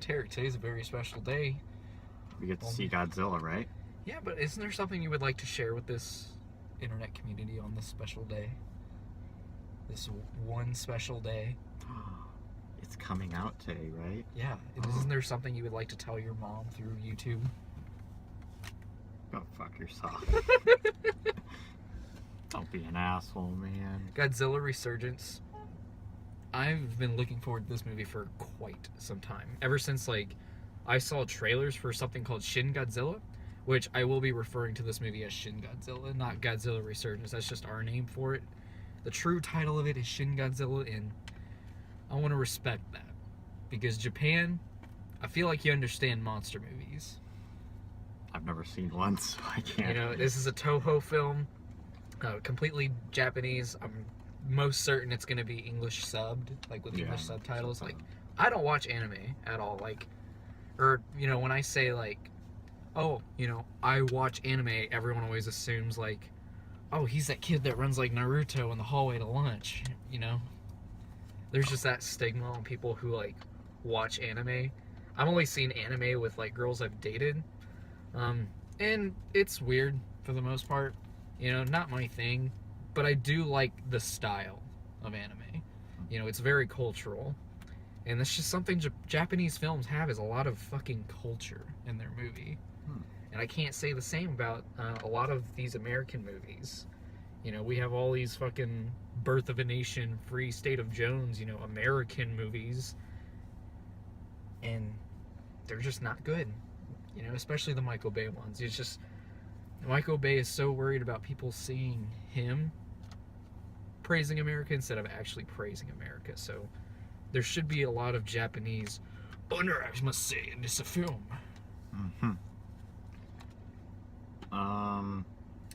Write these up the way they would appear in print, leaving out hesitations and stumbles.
Tarek, today's a very special day. We get to see Godzilla, right? Yeah, but isn't there something you would like to share with this internet community on this special day? This one special day? It's coming out today, right? Yeah. Isn't there something you would like to tell your mom through YouTube? Go fuck yourself. Don't be an asshole, man. Godzilla Resurgence. I've been looking forward to this movie for quite some time. Ever since, I saw trailers for something called Shin Godzilla, which I will be referring to this movie as Shin Godzilla, not Godzilla Resurgence. That's just our name for it. The true title of it is Shin Godzilla, and I want to respect that. Because Japan, I feel like you understand monster movies. I've never seen one, so I can't. This is a Toho film, completely Japanese. I'm most certain it's going to be English subbed, with English subtitles. I don't watch anime at all. When I say, I watch anime, everyone always assumes, oh, he's that kid that runs like Naruto in the hallway to lunch, There's just that stigma on people who, watch anime. I've only seen anime with, girls I've dated. And it's weird for the most part. Not my thing. But I do like the style of anime. It's very cultural. And that's just something Japanese films have, is a lot of fucking culture in their movie. And I can't say the same about a lot of these American movies. We have all these fucking Birth of a Nation, Free State of Jones, American movies. And they're just not good. Especially the Michael Bay ones. It's just, Michael Bay is so worried about people seeing him praising America instead of actually praising America. So there should be a lot of Japanese honor, I must say, in this film.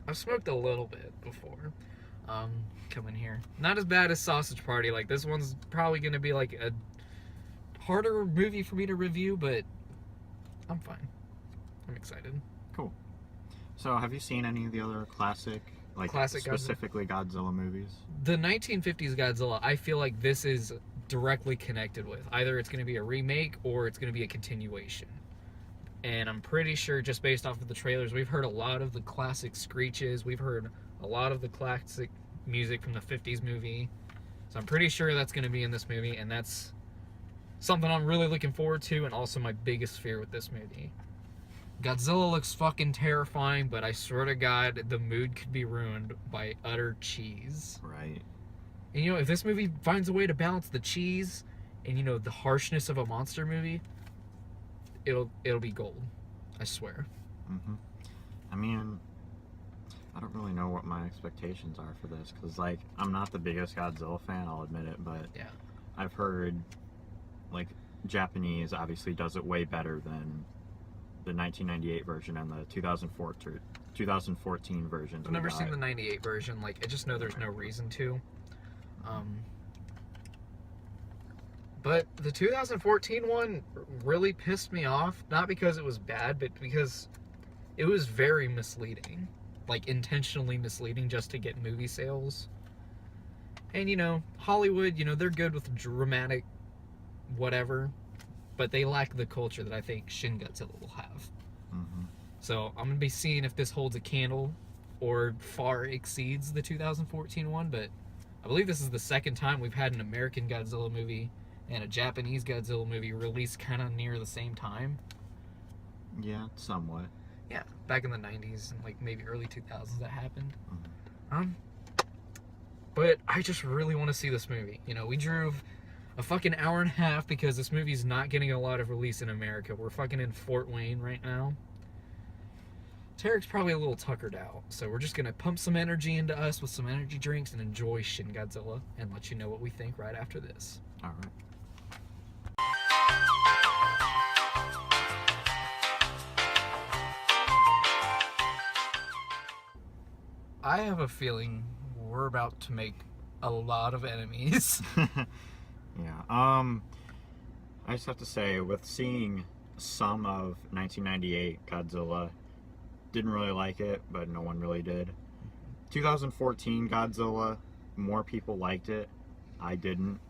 I've smoked a little bit before coming here. Not as bad as Sausage Party. This one's probably going to be a harder movie for me to review, but I'm fine. I'm excited. Cool. So have you seen any of the other classic specifically Godzilla movies? The 1950s Godzilla, I feel like this is directly connected with. Either it's going to be a remake or it's going to be a continuation. And I'm pretty sure, just based off of the trailers, we've heard a lot of the classic screeches. We've heard a lot of the classic music from the 50s movie. So I'm pretty sure that's going to be in this movie, and that's something I'm really looking forward to, and also my biggest fear with this movie. Godzilla looks fucking terrifying, but I swear to God, the mood could be ruined by utter cheese. Right. And if this movie finds a way to balance the cheese and the harshness of a monster movie, it'll be gold. I swear. I mean, I don't really know what my expectations are for this, because I'm not the biggest Godzilla fan, I'll admit it, but yeah, I've heard Japanese obviously does it way better than the 1998 version and the 2014 versions. I've never seen the 98 version. I just know there's no reason to. But the 2014 one really pissed me off. Not because it was bad, but because it was very misleading. Intentionally misleading just to get movie sales. And, Hollywood, they're good with dramatic whatever, but they lack the culture that I think Shin Godzilla will have. So I'm going to be seeing if this holds a candle or far exceeds the 2014 one, but I believe this is the second time we've had an American Godzilla movie and a Japanese Godzilla movie released kind of near the same time. Yeah, somewhat. Yeah, back in the 90s and maybe early 2000s that happened. But I just really want to see this movie. We drove a fucking hour and a half because this movie's not getting a lot of release in America. We're fucking in Fort Wayne right now. Tarek's probably a little tuckered out, so we're just gonna pump some energy into us with some energy drinks and enjoy Shin Godzilla and let you know what we think right after this. All right. I have a feeling we're about to make a lot of enemies. Yeah. I just have to say, with seeing some of 1998 Godzilla, didn't really like it, but no one really did. 2014 Godzilla, more people liked it. I didn't.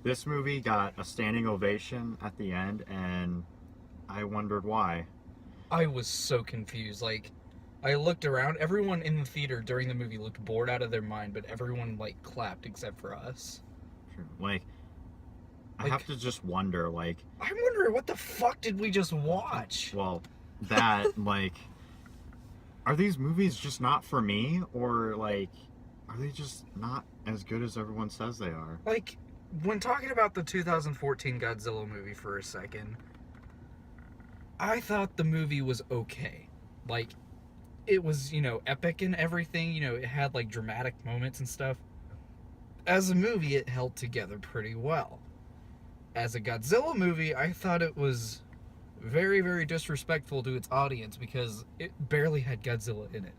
This movie got a standing ovation at the end, and I wondered why. I was so confused. Like, I looked around. Everyone in the theater during the movie looked bored out of their mind, but everyone, like, clapped except for us. Like, I Like- have to just wonder, like, I'm wondering, what the fuck did we just watch? well, that, like, are these movies just not for me? Or, like, are they just not as good as everyone says they are? Like, when talking about the 2014 Godzilla movie for a second, I thought the movie was okay. Like, it was, you know, epic and everything. You know, it had, like, dramatic moments and stuff. As a movie, it held together pretty well. As a Godzilla movie, I thought it was very, very disrespectful to its audience because it barely had Godzilla in it.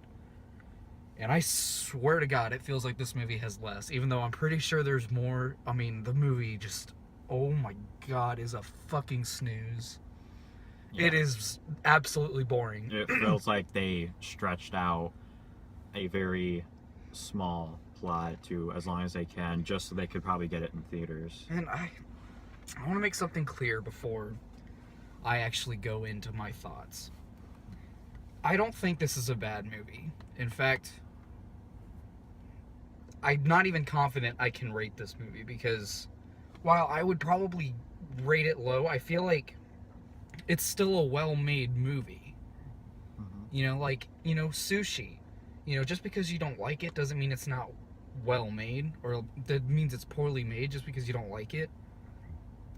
And I swear to God, it feels like this movie has less, even though I'm pretty sure there's more. I mean, the movie just, oh my God, is a fucking snooze. Yeah. It is absolutely boring. It feels like they stretched out a very small plot to as long as they can, just so they could probably get it in theaters. And I want to make something clear before I actually go into my thoughts. I don't think this is a bad movie. In fact, I'm not even confident I can rate this movie because while I would probably rate it low, I feel like it's still a well-made movie. Mhm. You know, like, you know, sushi. You know, just because you don't like it doesn't mean it's not well-made, or that means it's poorly made just because you don't like it.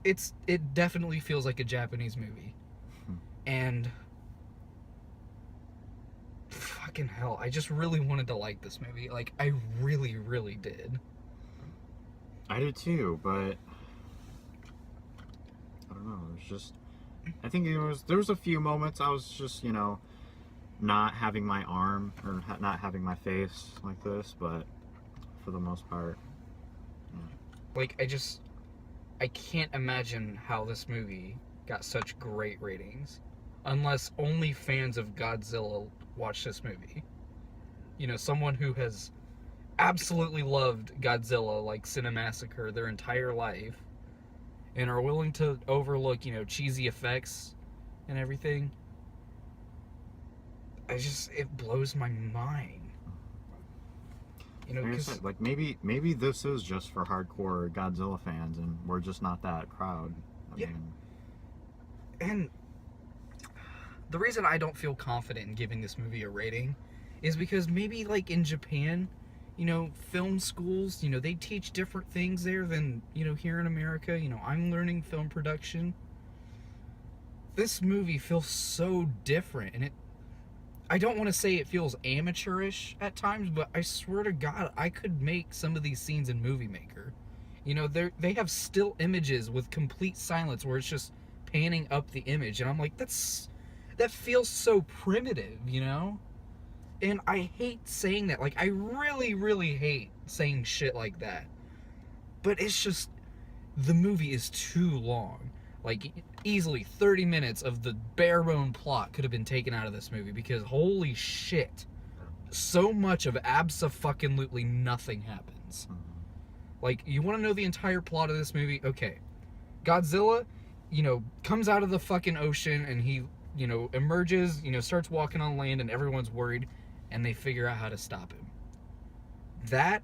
It definitely feels like a Japanese movie. Hmm. And fucking hell, I just really wanted to like this movie. Like, I really, really did. I did too, but I don't know. It was just, I think there was a few moments I was just, you know, not having my arm or not having my face like this, but for the most part, Like, I can't imagine how this movie got such great ratings unless only fans of Godzilla watch this movie. You know, someone who has absolutely loved Godzilla, like Cinemassacre, their entire life, and are willing to overlook, you know, cheesy effects and everything. It blows my mind. You know, like I because said, like maybe this is just for hardcore Godzilla fans, and we're just not that crowd. Yeah. And the reason I don't feel confident in giving this movie a rating is because maybe, like, in Japan, you know, film schools, you know, they teach different things there than, you know, here in America. You know, I'm learning film production. This movie feels so different, and I don't want to say it feels amateurish at times, but I swear to God, I could make some of these scenes in Movie Maker. You know, they have still images with complete silence where it's just panning up the image, and I'm like, that feels so primitive, you know? And I hate saying that. Like, I really, really hate saying shit like that. But it's just, the movie is too long. Like, easily 30 minutes of the bare bone plot could have been taken out of this movie because holy shit, so much of abso-fucking-lutely nothing happens. Like, you want to know the entire plot of this movie? Okay. Godzilla, you know, comes out of the fucking ocean and he, you know, emerges, you know, starts walking on land and everyone's worried and they figure out how to stop him. That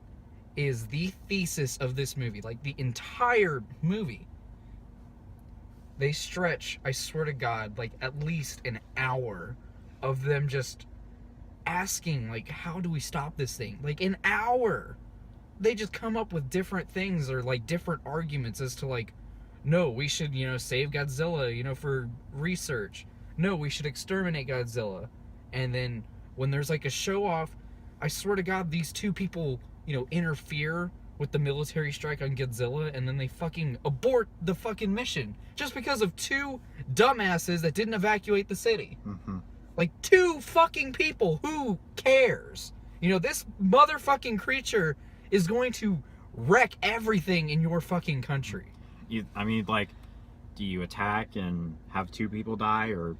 is the thesis of this movie. Like, the entire movie. They stretch, I swear to God, like at least an hour of them just asking, like, how do we stop this thing? Like, an hour. They just come up with different things or, like, different arguments as to, like, no, we should, you know, save Godzilla, you know, for research. No, we should exterminate Godzilla. And then when there's, like, a show-off, I swear to God, these two people, you know, interfere with the military strike on Godzilla, and then they fucking abort the fucking mission just because of two dumbasses that didn't evacuate the city. Mm-hmm. Like, two fucking people. Who cares? You know, this motherfucking creature is going to wreck everything in your fucking country. I mean, like, do you attack and have two people die, or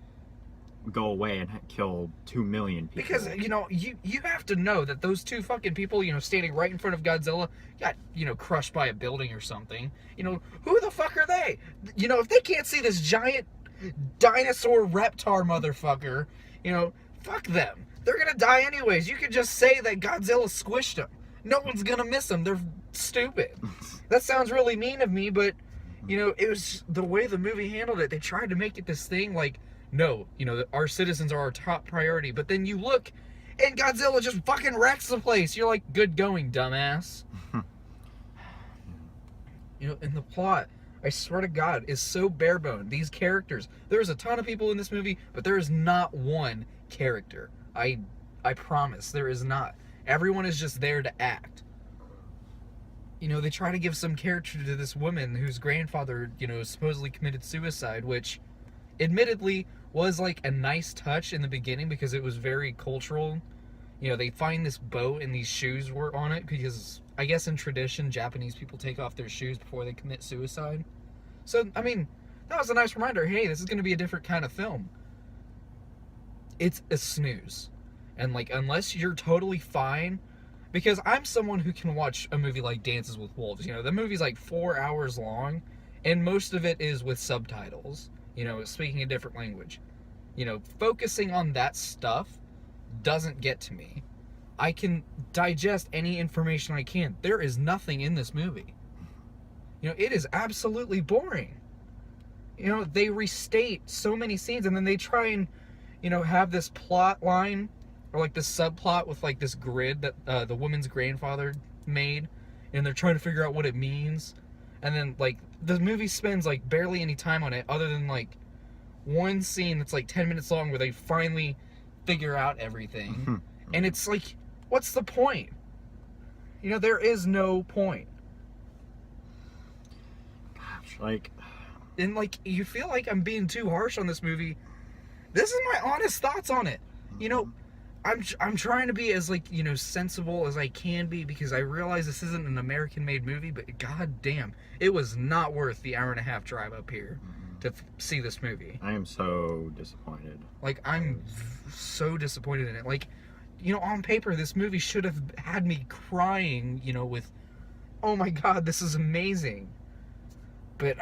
go away and kill 2 million people. Because, you have to know that those two fucking people, standing right in front of Godzilla got, crushed by a building or something. Who the fuck are they? If they can't see this giant dinosaur reptar motherfucker, fuck them. They're gonna die anyways. You could just say that Godzilla squished them. No one's gonna miss them. They're stupid. That sounds really mean of me, but, it was the way the movie handled it. They tried to make it this thing like, no, our citizens are our top priority. But then you look, and Godzilla just fucking wrecks the place. You're like, good going, dumbass. And the plot, I swear to God, is so bare-boned. These characters, there's a ton of people in this movie, but there is not one character. I promise, there is not. Everyone is just there to act. They try to give some character to this woman whose grandfather, supposedly committed suicide, which admittedly was like a nice touch in the beginning because it was very cultural. They find this boat and these shoes were on it because I guess in tradition, Japanese people take off their shoes before they commit suicide. So, that was a nice reminder. Hey, this is going to be a different kind of film. It's a snooze. And, unless you're totally fine, because I'm someone who can watch a movie like Dances with Wolves. The movie's like 4 hours long, and most of it is with subtitles, speaking a different language. Focusing on that stuff doesn't get to me. I can digest any information I can. There is nothing in this movie. It is absolutely boring. They restate so many scenes, and then they try and, have this plot line, or like this subplot with like this grid that the woman's grandfather made, and they're trying to figure out what it means. And then the movie spends barely any time on it, other than one scene that's 10 minutes long where they finally figure out everything. And it's what's the point? There is no point. Gosh, and you feel like I'm being too harsh on this movie. This is my honest thoughts on it. I'm trying to be as sensible as I can be, because I realize this isn't an American-made movie, but god damn, it was not worth the hour-and-a-half drive up here to see this movie. I am so disappointed. I'm so disappointed in it. On paper, this movie should have had me crying, with, oh my god, this is amazing. But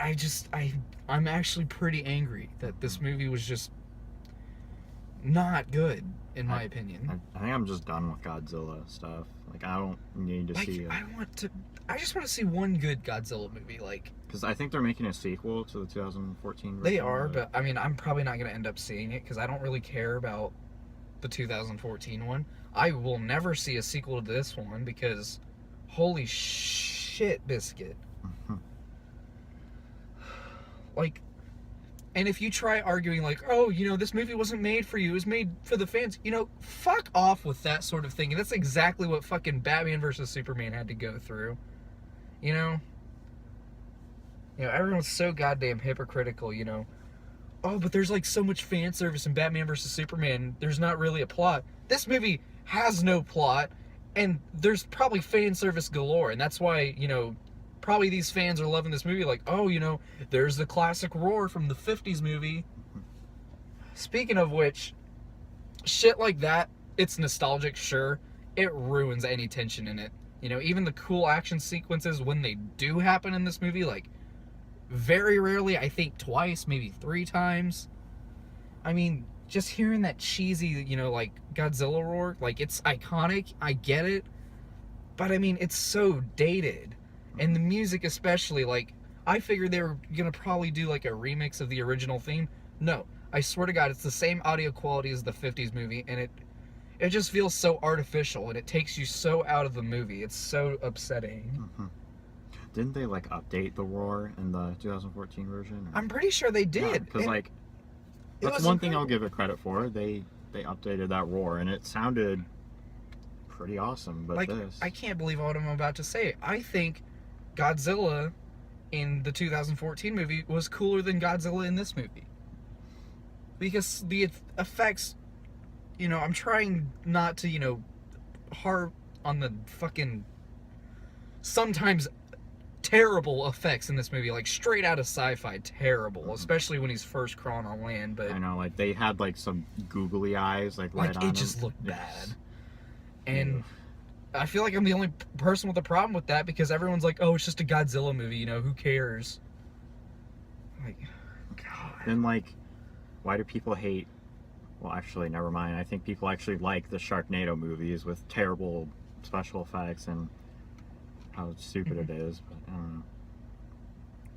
I'm actually pretty angry that this movie was just not good, in my opinion. I think I'm just done with Godzilla stuff. I don't need to see it. I just want to see one good Godzilla movie, because I think they're making a sequel to the 2014 version. They are, but I'm probably not going to end up seeing it because I don't really care about the 2014 one. I will never see a sequel to this one because holy shit, biscuit. And if you try arguing oh, this movie wasn't made for you, it was made for the fans, fuck off with that sort of thing. And that's exactly what fucking Batman versus Superman had to go through. Everyone's so goddamn hypocritical, Oh, but there's so much fan service in Batman versus Superman, there's not really a plot. This movie has no plot, and there's probably fan service galore, and that's why, probably these fans are loving this movie, oh, there's the classic roar from the 50s movie. Speaking of which, shit like that, it's nostalgic, sure. It ruins any tension in it. Even the cool action sequences, when they do happen in this movie, very rarely, I think twice, maybe 3 times. Just hearing that cheesy, Godzilla roar, it's iconic, I get it. But, it's so dated. And the music especially, I figured they were gonna probably do a remix of the original theme. No, I swear to God, it's the same audio quality as the 50s movie, and it just feels so artificial, and it takes you so out of the movie. It's so upsetting. Didn't they update the roar in the 2014 version? I'm pretty sure they did. Because that's one thing I'll give it credit for. They updated that roar, and it sounded pretty awesome. But I can't believe what I'm about to say. I think Godzilla in the 2014 movie was cooler than Godzilla in this movie. Because the effects, I'm trying not to, harp on the fucking sometimes terrible effects in this movie, like straight out of sci-fi, terrible, especially when he's first crawling on land. But I know, like they had like some googly eyes, like right on it just him. looked bad. And I feel like I'm the only person with a problem with that because everyone's like, "Oh, it's just a Godzilla movie, you know, who cares?" Like, God. Then like, why do people hate? Well, actually, never mind. I think people actually like the Sharknado movies with terrible special effects and how stupid it is. But I don't know.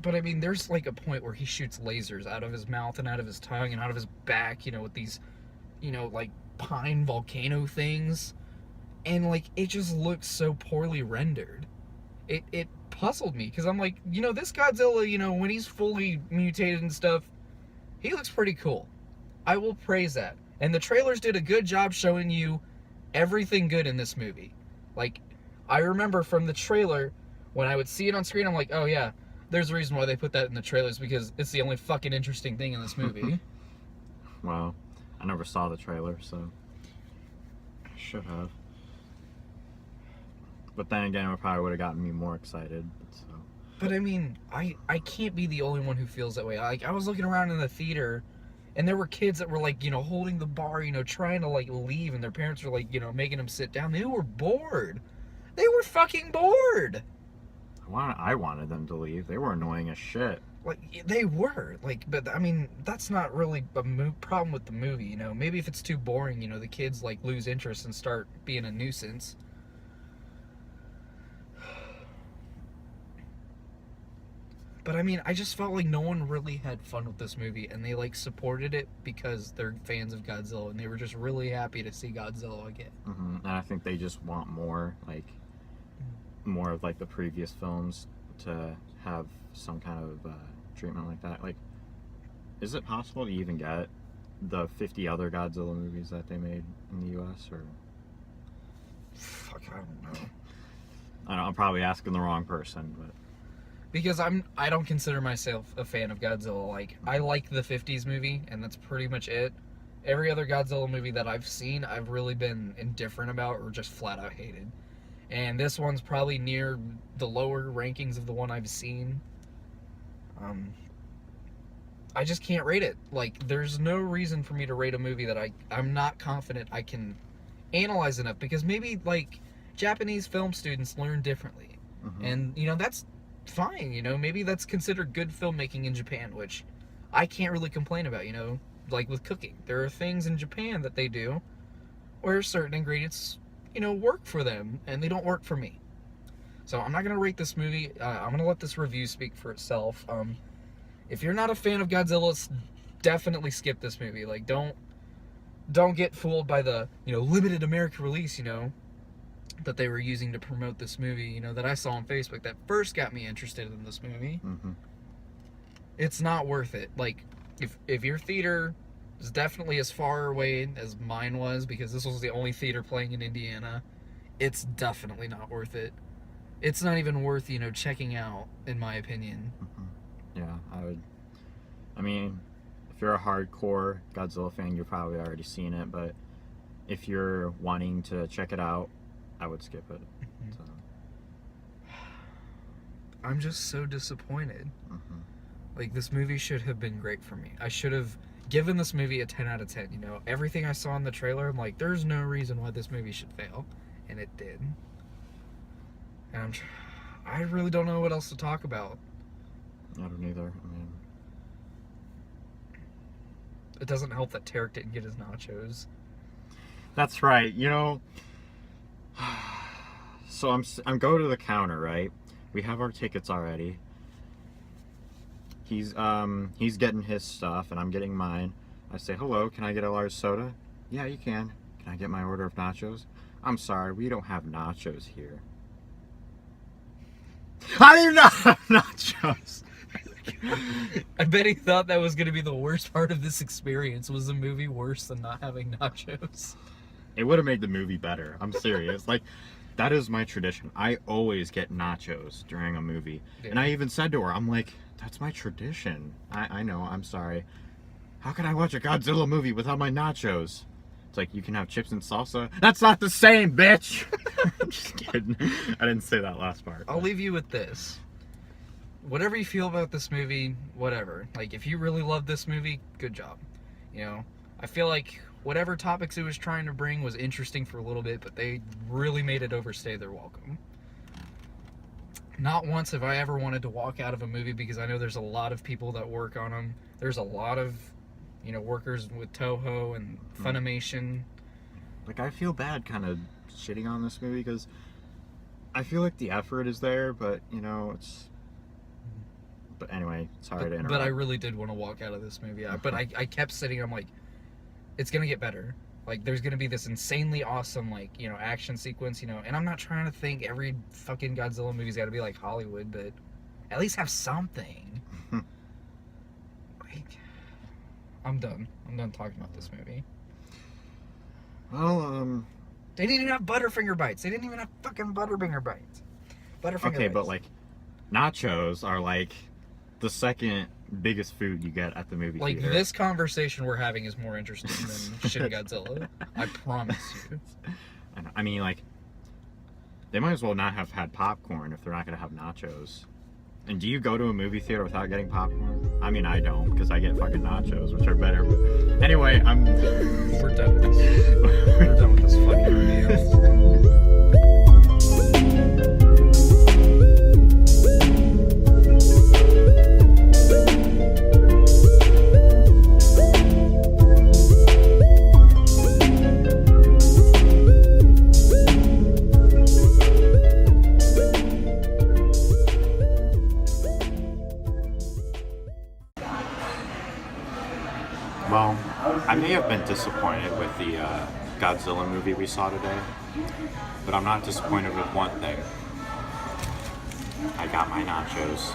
But I mean, there's like a point where he shoots lasers out of his mouth and out of his tongue and out of his back, you know, with these, you know, like pine volcano things. And like, it just looks so poorly rendered. It puzzled me because I'm like, you know, this Godzilla, you know, when he's fully mutated and stuff, he looks pretty cool. I will praise that. And the trailers did a good job showing you everything good in this movie. Like, I remember from the trailer, when I would see it on screen, I'm like, oh yeah, there's a reason why they put that in the trailers, because it's the only fucking interesting thing in this movie. Well, I never saw the trailer, so I should have. But then again, it probably would have gotten me more excited. So. But I mean, I can't be the only one who feels that way. Like, I was looking around in the theater, and there were kids that were like, you know, holding the bar, you know, trying to like leave, and their parents were like, you know, making them sit down. They were bored. They were fucking bored. I wanted them to leave. They were annoying as shit. Like, they were. Like, but I mean, that's not really a problem with the movie, you know. Maybe if it's too boring, you know, the kids like lose interest and start being a nuisance. But I mean, I just felt like no one really had fun with this movie, and they like supported it because they're fans of Godzilla, and they were just really happy to see Godzilla again. Mm-hmm. And I think they just want more of like the previous films to have some kind of treatment like that. Like, is it possible to even get the 50 other Godzilla movies that they made in the U.S. or? Fuck, I don't know. I know, I'm probably asking the wrong person, but. Because I don't consider myself a fan of Godzilla. Like, I like the 50s movie, and that's pretty much it. Every other Godzilla movie that I've seen, I've really been indifferent about or just flat out hated. And this one's probably near the lower rankings of the one I've seen. I just can't rate it. Like, there's no reason for me to rate a movie that I'm not confident I can analyze enough. Because maybe, like, Japanese film students learn differently. Mm-hmm. And, you know, that's fine, you know, maybe that's considered good filmmaking in Japan, which I can't really complain about, you know, like with cooking. There are things in Japan that they do where certain ingredients, you know, work for them, and they don't work for me. So I'm not going to rate this movie. I'm going to let this review speak for itself. If you're not a fan of Godzilla, definitely skip this movie. Like, don't get fooled by the, you know, limited American release, you know, that they were using to promote this movie, you know, that I saw on Facebook that first got me interested in this movie. Mm-hmm. It's not worth it. Like, if your theater is definitely as far away as mine was, because this was the only theater playing in Indiana, it's definitely not worth it. It's not even worth, you know, checking out, in my opinion. Mm-hmm. Yeah, I would. I mean, if you're a hardcore Godzilla fan, you've probably already seen it, but if you're wanting to check it out, I would skip it. Mm-hmm. So. I'm just so disappointed. Mm-hmm. Like, this movie should have been great for me. I should have given this movie a 10 out of 10, you know. Everything I saw in the trailer, I'm like, there's no reason why this movie should fail. And it did. And I really don't know what else to talk about. I don't either. I mean, it doesn't help that Tarek didn't get his nachos. that's right. You know, so I'm going to the counter, right? We have our tickets already. He's getting his stuff and I'm getting mine. I say, "Hello, can I get a large soda?" "Yeah, you can." "Can I get my order of nachos?" "I'm sorry, we don't have nachos here." I didn't know nachos. I bet he thought that was going to be the worst part of this experience. Was the movie worse than not having nachos? It would have made the movie better. I'm serious. Like, that is my tradition. I always get nachos during a movie. Yeah. And I even said to her, I'm like, that's my tradition. I know, I'm sorry. How can I watch a Godzilla movie without my nachos? It's like, you can have chips and salsa. That's not the same, bitch! I'm just kidding. I didn't say that last part. I'll leave you with this. whatever you feel about this movie, whatever. Like, if you really love this movie, good job. You know, I feel like whatever topics it was trying to bring was interesting for a little bit, but they really made it overstay their welcome. Not once have I ever wanted to walk out of a movie, because I know there's a lot of people that work on them. There's a lot of, you know, workers with Toho and Funimation. Like, I feel bad kind of shitting on this movie, because I feel like the effort is there, but, you know, it's... But anyway, sorry to interrupt. But I really did want to walk out of this movie. But I kept sitting, I'm like, it's going to get better. Like, there's going to be this insanely awesome, like, you know, action sequence, you know. And I'm not trying to think every fucking Godzilla movie's got to be like Hollywood, but at least have something. Like, I'm done. I'm done talking about this movie. Well, They didn't even have Butterfinger bites. They didn't even have fucking Butterfinger bites. Butterfinger okay, bites. but, like, nachos are, like, the second biggest food you get at the movie like, theater. this conversation we're having is more interesting than Shin Godzilla. I promise you. I mean, like, they might as well not have had popcorn if they're not going to have nachos. And do you go to a movie theater without getting popcorn? I mean, I don't, because I get fucking nachos, which are better. But anyway, We're done with this. We're done with this fucking review. well, I may have been disappointed with the Godzilla movie we saw today, but I'm not disappointed with one thing. I got my nachos.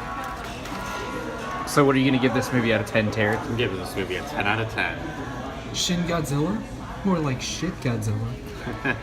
So what are you going to give this movie out of 10, Tarek? I'm giving this movie a 10 out of 10. Shin Godzilla? More like shit Godzilla.